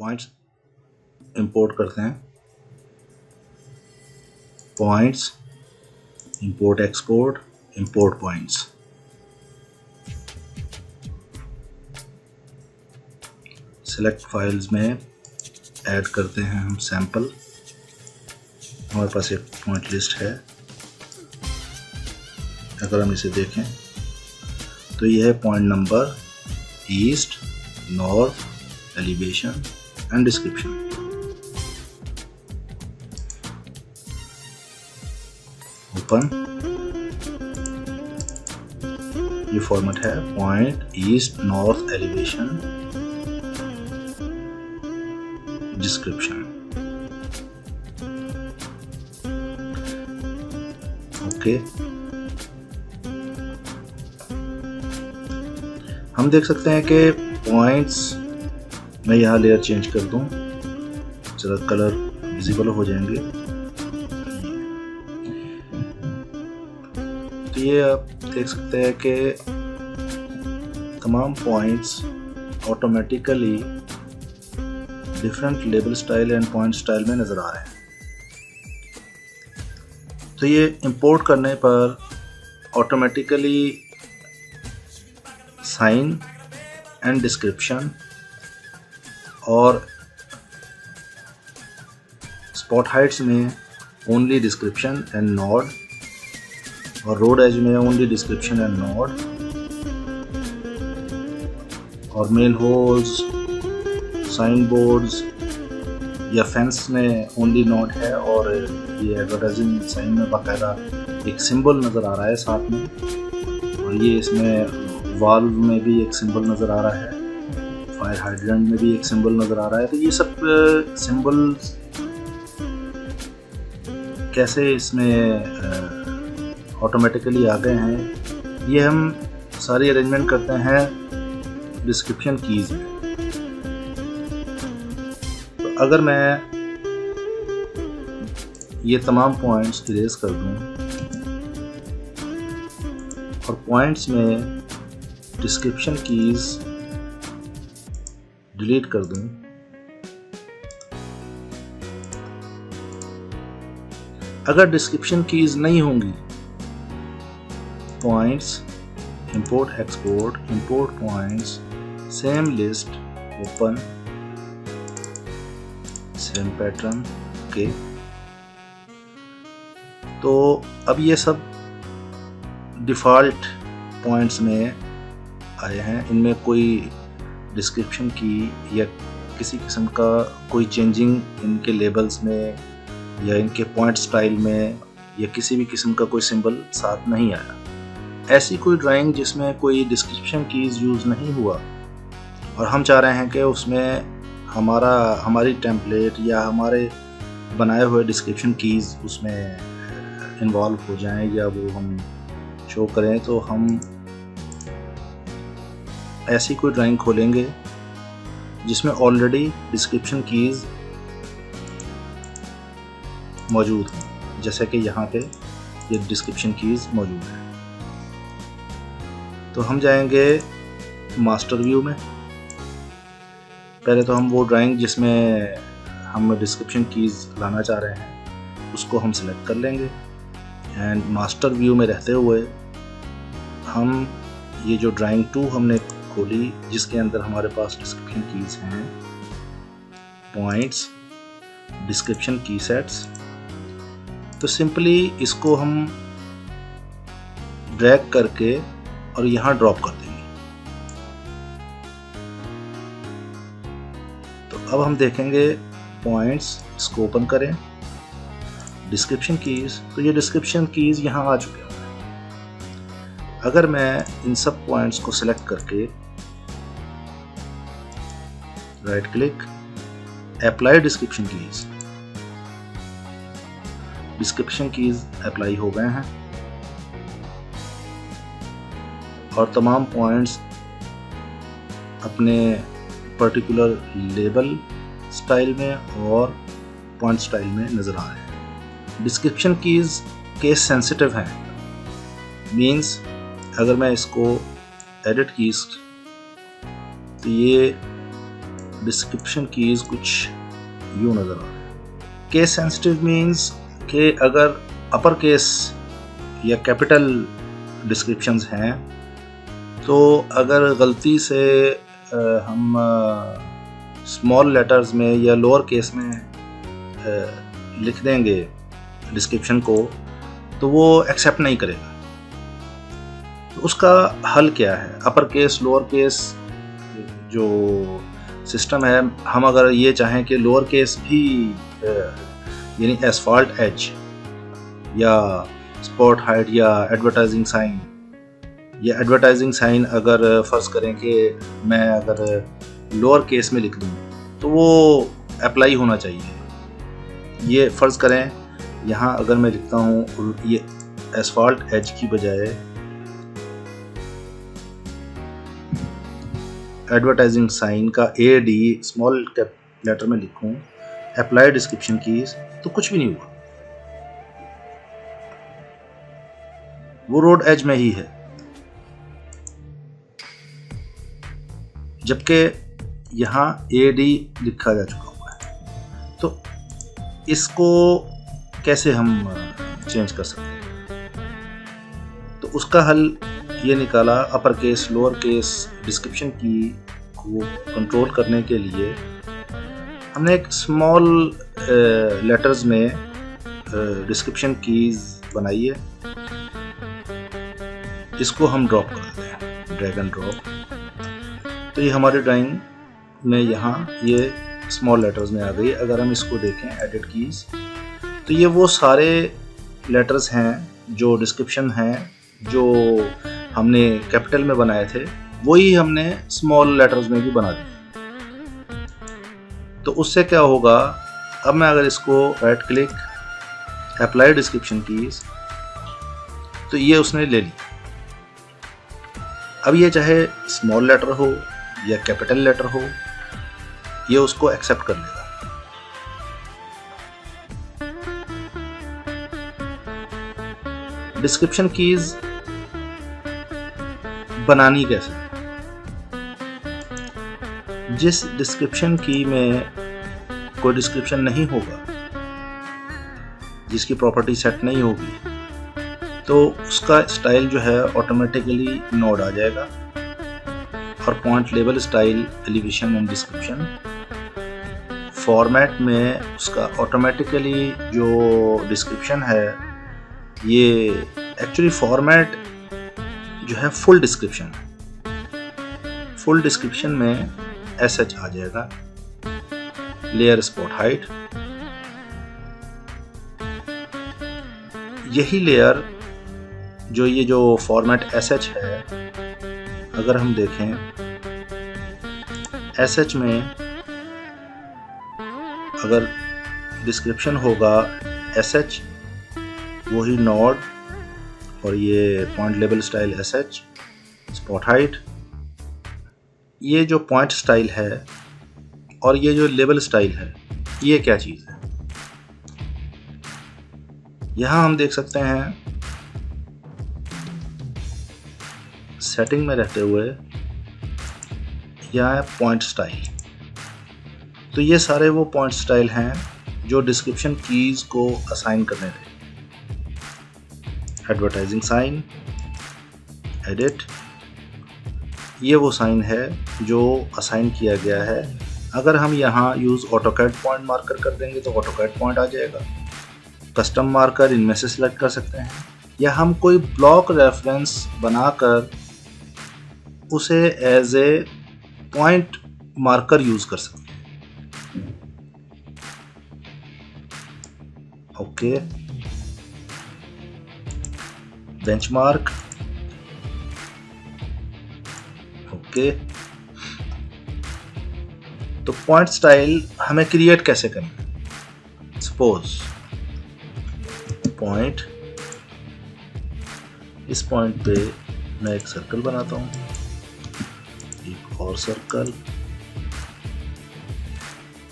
Points import करते हैं। Points, import export, import points. Select files में ऐड करते हैं हम सैंपल। हमारे पास एक पॉइंट लिस्ट है। अगर हम इसे देखें तो यह है point number, east, north, elevation and description. Open. ये फॉर्मेट है point, east, north, elevation, description. Okay, हम देख सकते हैं कि पॉइंट्स, मैं यहाँ लेयर चेंज कर दूं, जरा कलर विजिबल हो जाएंगे। तो ये आप देख सकते हैं कि तमाम points automatically different label style and point style में नज़र आ रहे हैं। तो ये इंपोर्ट करने पर ऑटोमेटिकली साइन एंड डिस्क्रिप्शन और स्पॉट हाइट्स में ओनली डिस्क्रिप्शन एंड नोड, और रोड एज में ओनली डिस्क्रिप्शन एंड नोड, और मेल होल्स, साइन बोर्ड्स या फेंस में ओनली नोड है, और ये एडवर्टाइजिंग साइन में बाकायदा एक सिंबल नज़र आ रहा है साथ में, और ये इसमें वाल्व में भी एक सिंबल नज़र आ रहा है, फायर हाइड्रेंट में भी एक सिंबल नज़र आ रहा है। तो ये सब सिंबल कैसे इसमें ऑटोमेटिकली आ गए हैं, ये हम सारी अरेंजमेंट करते हैं डिस्क्रिप्शन कीज़ में। तो अगर मैं ये तमाम पॉइंट्स इरेज कर दूं और पॉइंट्स में डिस्क्रिप्शन कीज़ डिलीट कर दूं, अगर डिस्क्रिप्शन कीज़ नहीं होंगी, points, import export, import points, same list, open, same pattern. Okay, तो अब ये सब डिफ़ॉल्ट पॉइंट्स में आए हैं। इनमें कोई डिस्क्रिप्शन की या किसी किस्म का कोई चेंजिंग इनके लेबल्स में या इनके पॉइंट स्टाइल में या किसी भी किस्म का कोई सिंबल साथ नहीं आया। ऐसी कोई ड्राइंग जिसमें कोई डिस्क्रिप्शन कीज़ यूज़ नहीं हुआ और हम चाह रहे हैं कि उसमें हमारी टेम्पलेट या हमारे बनाए हुए डिस्क्रिप्शन कीज़ उसमें इन्वॉल्व हो जाएं या वो हम शो करें, तो हम ऐसी कोई ड्राइंग खोलेंगे जिसमें ऑलरेडी डिस्क्रिप्शन कीज़ मौजूद हैं, जैसे कि यहाँ पे ये डिस्क्रिप्शन कीज़ मौजूद है। तो हम जाएंगे मास्टर व्यू में। पहले तो हम वो ड्राइंग जिसमें हम डिस्क्रिप्शन कीज़ लाना चाह रहे हैं उसको हम सिलेक्ट कर लेंगे, एंड मास्टर व्यू में रहते हुए हम ये जो ड्राइंग 2 हमने खोली जिसके अंदर हमारे पास डिस्क्रिप्शन कीज़ हैं, पॉइंट्स, डिस्क्रिप्शन की सेट्स, तो सिंपली इसको हम ड्रैग करके और यहाँ ड्रॉप कर देंगे। तो अब हम देखेंगे पॉइंट्स, इसको ओपन करें, डिस्क्रिप्शन कीज़, तो ये डिस्क्रिप्शन कीज़ यहाँ आ चुके हैं। अगर मैं इन सब पॉइंट्स को सिलेक्ट करके right click, apply description keys, description keys apply हो गए हैं और तमाम पॉइंट्स अपने पर्टिकुलर लेबल स्टाइल में और पॉइंट स्टाइल में नज़र आ रहे हैं। डिस्क्रिप्शन कीज़ केस सेंसिटिव हैं, मींस अगर मैं इसको एडिट कीज़ तो ये डिस्क्रिप्शन कीज कुछ यूँ नज़र आ रहे हैं। केस सेंसिटिव मीन्स कि अगर अपर केस या कैपिटल डिस्क्रिप्शंस हैं तो अगर गलती से हम स्मॉल लेटर्स में या लोअर केस में लिख देंगे डिस्क्रिप्शन को तो वो एक्सेप्ट नहीं करेगा। तो उसका हल क्या है? अपर केस लोअर केस जो सिस्टम है, हम अगर ये चाहें कि लोअर केस भी यानी एसफॉल्ट एज या स्पॉट हाइट या एडवर्टाइजिंग साइन, या एडवर्टाइजिंग साइन अगर फ़र्ज़ करें कि मैं अगर लोअर केस में लिख दूँ तो वो अप्लाई होना चाहिए। ये फ़र्ज़ करें यहाँ अगर मैं लिखता हूँ ये एसफॉल्ट एज की बजाय एडवर्टाइजिंग साइन का AD स्मॉल कैप लेटर में लिखूं, अप्लाई डिस्क्रिप्शन कीज, तो कुछ भी नहीं हुआ, वो रोड एज में ही है। जबकि यहाँ AD लिखा जा चुका हुआ है। तो इसको कैसे हम चेंज कर सकते हैं? तो उसका हल ये निकाला, upper case lower case description की को कंट्रोल करने के लिए हमने एक स्मॉल लेटर्स में डिस्क्रिप्शन कीज बनाई है। इसको हम ड्रॉप कर देते हैं, ड्रैग एंड ड्रॉप। तो ये हमारी ड्राइंग में यहाँ ये स्मॉल लेटर्स में आ गई। अगर हम इसको देखें एडिट कीज, तो ये वो सारे लेटर्स हैं जो डिस्क्रिप्शन हैं जो हमने कैपिटल में बनाए थे, वही हमने स्मॉल लेटर्स में भी बना दिए। तो उससे क्या होगा, अब मैं अगर इसको right click apply description keys, तो ये उसने ले ली। अब ये चाहे स्मॉल लेटर हो या कैपिटल लेटर हो, ये उसको एक्सेप्ट कर लेगा। डिस्क्रिप्शन कीज बनानी कैसे? जिस डिस्क्रिप्शन की में कोई डिस्क्रिप्शन नहीं होगा, जिसकी प्रॉपर्टी सेट नहीं होगी, तो उसका स्टाइल जो है ऑटोमेटिकली नोड आ जाएगा और point label style elevation and description format में उसका ऑटोमेटिकली जो डिस्क्रिप्शन है, ये एक्चुअली फॉर्मेट जो है फुल डिस्क्रिप्शन, फुल डिस्क्रिप्शन में SH आ जाएगा, लेयर स्पॉट हाइट। यही लेयर जो ये जो फॉर्मेट SH है, अगर हम देखें SH में अगर डिस्क्रिप्शन होगा SH, वही नोड और ये point label style SH, spot height, ये जो पॉइंट स्टाइल है और ये जो लेबल स्टाइल है, ये क्या चीज़ है? यहाँ हम देख सकते हैं सेटिंग में रहते हुए यहाँ है पॉइंट स्टाइल। तो ये सारे वो पॉइंट स्टाइल हैं जो डिस्क्रिप्शन कीज को असाइन करने थे। एडवर्टाइजिंग साइन, एडिट, ये वो साइन है जो असाइन किया गया है। अगर हम यहाँ यूज़ ऑटोकैड पॉइंट मार्कर कर देंगे तो ऑटोकैड पॉइंट आ जाएगा। कस्टम मार्कर इनमें से सिलेक्ट कर सकते हैं, या हम कोई ब्लॉक रेफरेंस बनाकर उसे as a point marker use कर सकते हैं। Okay, benchmark, okay. तो पॉइंट स्टाइल हमें क्रिएट कैसे करना है? सपोज पॉइंट, इस पॉइंट पे मैं एक सर्कल बनाता हूं, एक और सर्कल,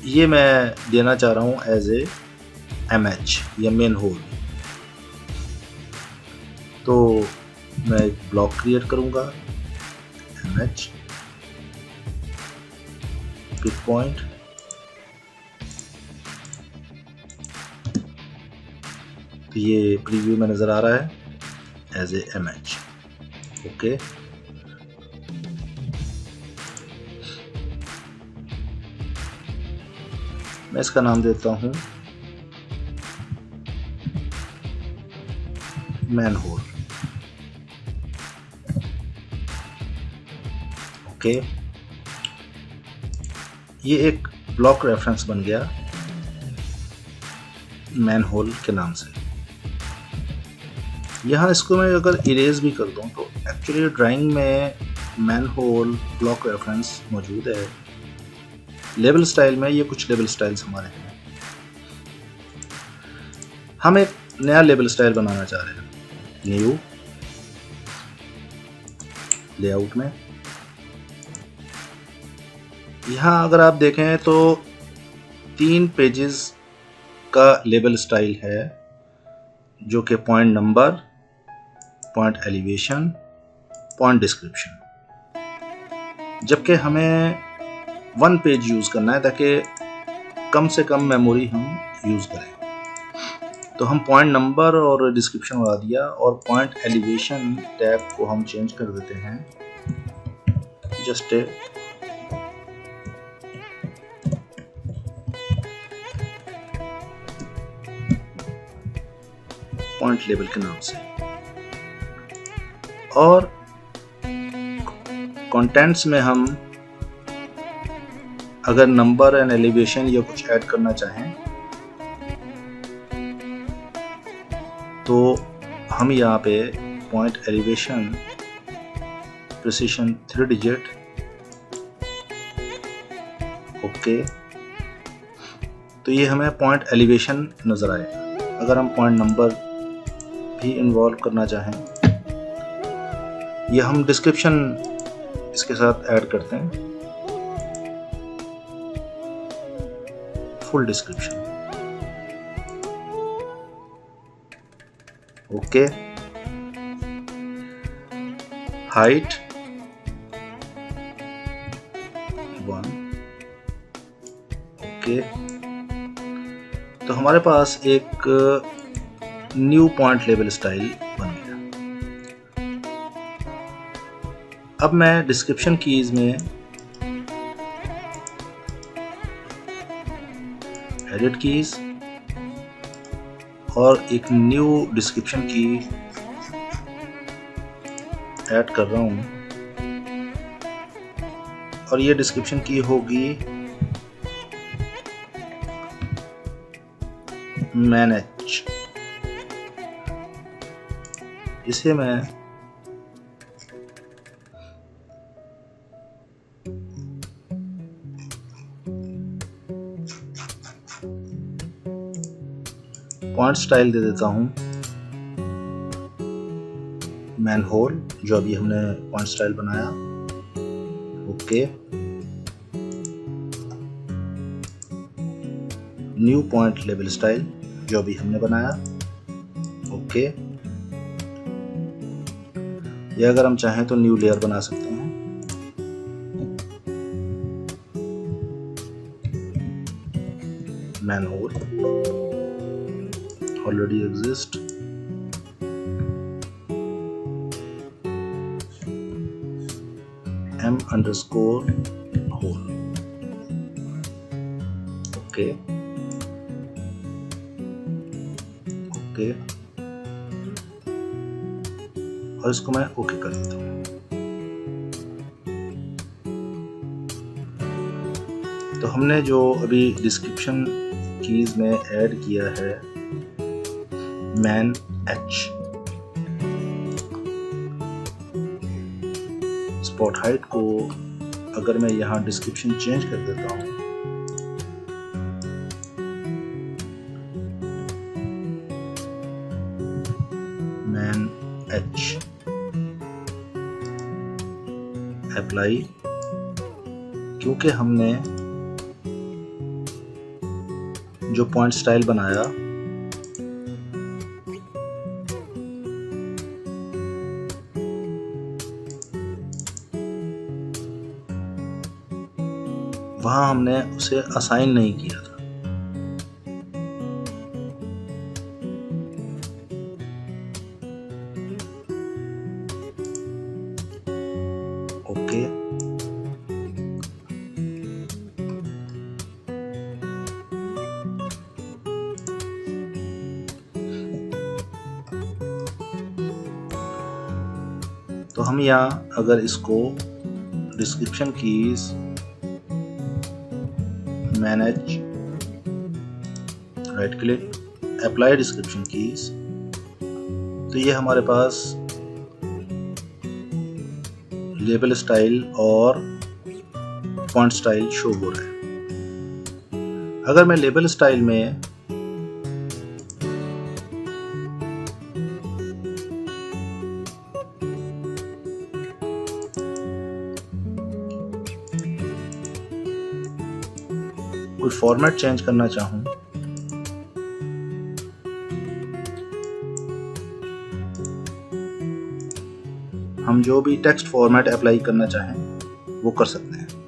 ये मैं देना चाह रहा हूं एज ए MH या मेन होल। तो मैं एक ब्लॉक क्रिएट करूंगा MH, पिक पॉइंट, तो ये प्रीव्यू में नज़र आ रहा है एज ए इमेज। ओके, मैं इसका नाम देता हूँ मैनहोल। ओके, ये एक ब्लॉक रेफरेंस बन गया मैनहोल के नाम से। यहाँ इसको मैं अगर इरेज भी कर दूँ तो एक्चुअली ड्राइंग में मैनहोल ब्लॉक रेफरेंस मौजूद है। लेबल स्टाइल में ये कुछ लेबल स्टाइल्स हमारे हैं। हम एक नया लेबल स्टाइल बनाना चाह रहे हैं। न्यू लेआउट में यहाँ अगर आप देखें तो 3 पेजेस का लेबल स्टाइल है, जो कि point number, point elevation, point description. जबकि हमें 1 पेज यूज करना है ताकि कम से कम मेमोरी हम यूज करें। तो हम पॉइंट नंबर और डिस्क्रिप्शन बढ़ा दिया और पॉइंट एलिवेशन टैब को हम चेंज कर देते हैं जस्ट पॉइंट लेबल के नाम से। और कंटेंट्स में हम अगर नंबर एंड एलिवेशन या कुछ ऐड करना चाहें तो हम यहाँ पे point elevation precision 3 digit. Okay, तो ये हमें पॉइंट एलिवेशन नजर आएगा। अगर हम पॉइंट नंबर भी इन्वॉल्व करना चाहें या हम डिस्क्रिप्शन इसके साथ ऐड करते हैं, full description. Okay, height 1। Okay, तो हमारे पास एक न्यू पॉइंट लेबल स्टाइल बन गया। अब मैं डिस्क्रिप्शन कीज में एडिट कीज और एक न्यू डिस्क्रिप्शन की ऐड कर रहा हूं और ये डिस्क्रिप्शन की होगी मैनेज। इसे मैं पॉइंट स्टाइल दे देता हूं मैनहोल, जो अभी हमने पॉइंट स्टाइल बनाया। Okay, new point label style जो अभी हमने बनाया। ओके, या अगर हम चाहें तो न्यू लेयर बना सकते हैं। Manhole already exist। m_hole। Okay, okay, और इसको मैं ओके कर देता हूँ। तो हमने जो अभी डिस्क्रिप्शन कीज में ऐड किया है मैन एच, स्पॉट हाइट को अगर मैं यहाँ डिस्क्रिप्शन चेंज कर देता हूँ मैन एच, अप्लाई, क्योंकि हमने जो पॉइंट स्टाइल बनाया वहाँ हमने उसे असाइन नहीं किया था। ओके, तो हम यहाँ अगर इसको description keys manage, right click, apply description keys, तो ये हमारे पास लेबल स्टाइल और फॉन्ट स्टाइल शो हो रहा है। अगर मैं लेबल स्टाइल में कोई फॉर्मेट चेंज करना चाहूं, हम जो भी टेक्स्ट फॉर्मेट अप्लाई करना चाहें वो कर सकते हैं।